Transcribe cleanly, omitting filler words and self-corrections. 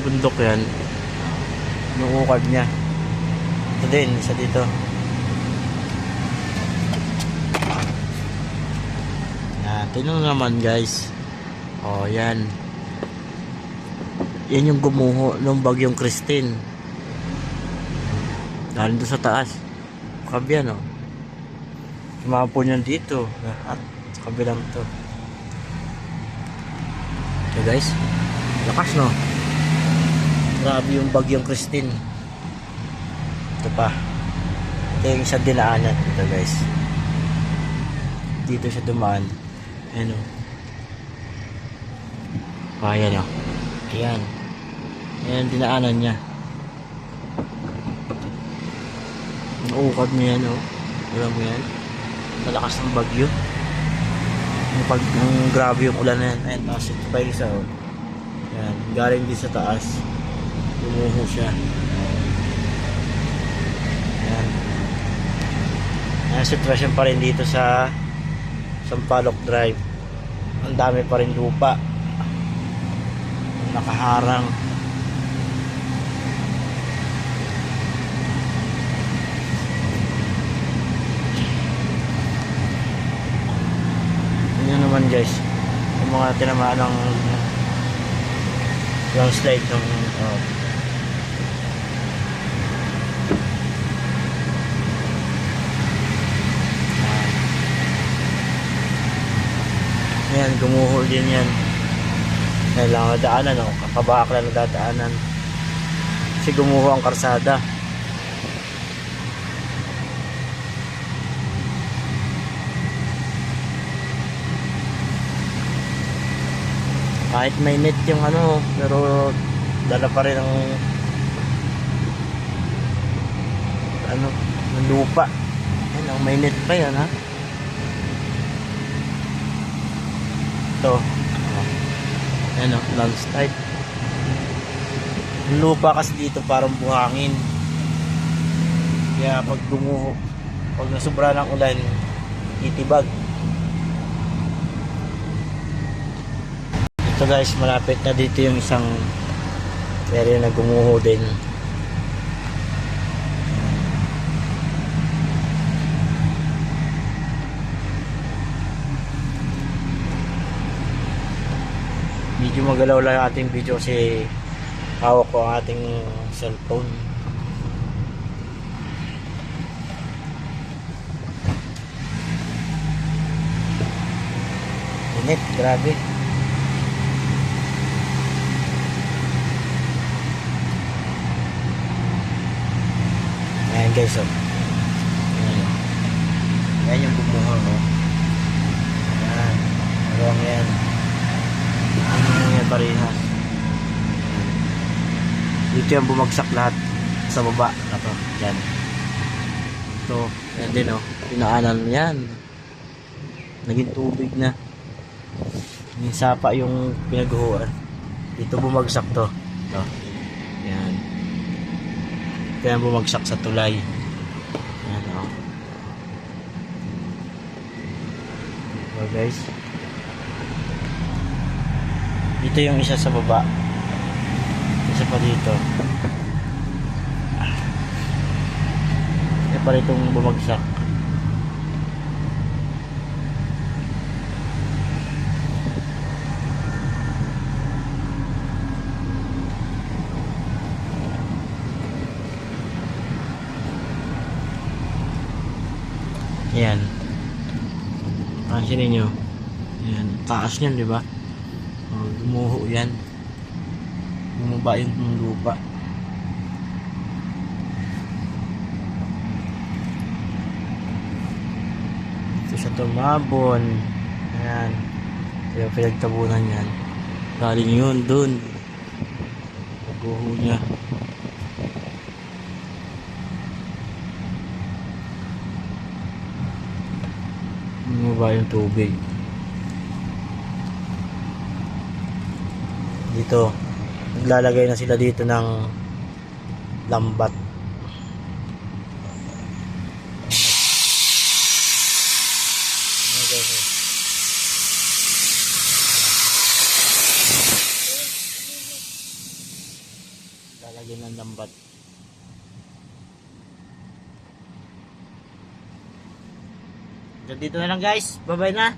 bundok yan. Inuukab niya. Ito din, isa dito. Yan, tingnan naman guys. Oh, yan. Yan yung gumuho ng bagyong Christine. Galing doon sa taas. Kabyan, oh. Sumapon yan dito. At sa kabilang to. So guys, lakas no. Grabe yung bagyong Christine. Ito pa. Ito yung isa dinaanan. Ito guys. Dito siya dumaan. Ayan o. Ayan o. Ayan. Ayan dinaanan niya. Naukab niya yan o. Alam mo yan. Malakas ng bagyo. Ang grabe yung ulan na yan. Ayan, tapos ito pa yung isa o. Ayan, galing din sa taas. Lumuho siya. Ayan. Ayan, sitwasyon pa rin dito sa Sampaloc Drive. Ang dami pa rin lupa. Nakaharang. Yun naman guys, yung mga tinamaan ng slide ng yan, gumuho din yan. Kailangan nadaanan o, kakabakla na dadaanan kasi gumuho ang karsada. Kahit may net yung ano, pero dala pa rin ang ano, ng lupa. Yan, ang may net pa yan ha. Ito. Yan o, landslide. Yung lupa kasi dito parang buhangin. Kaya pag gumuho, pag nasubra ng ulan, titibag. Ito guys, malapit na dito yung isang area na gumuho din. Medyo magalaw lang yung ating video kasi hawak ko ang ating cellphone. Init, grabe. Ayan guys, oh. Ayan. Ayan yung gumuho, oh. Ayan. Marong yan. Ayan yan parehas. Dito yung bumagsak lahat sa baba. Ito, yan. Ito, yan din, oh. Pinaanan yan. Naging tubig na. Yung sapa yung pinaghuhuan. Dito bumagsak to. Ito. Yan. Kaya bumagsak sa tulay. Ayan o. So guys. Dito yung isa sa baba. Isa pa dito. Isa pa ritong bumagsak. Yan. Pansin niyo. Yan, taas niyan, 'di ba? Oh, gumuho 'yan. Bumaba yung lupa. Ito sa tumabon. Yan. Ito yung pinagtabunan yan. Galing yun dun. Guho niya. Bumaba yung tubig. Dito naglalagay na sila dito ng lambat. Lagyan ng lambat. Hanggang dito na lang guys. Bye bye na.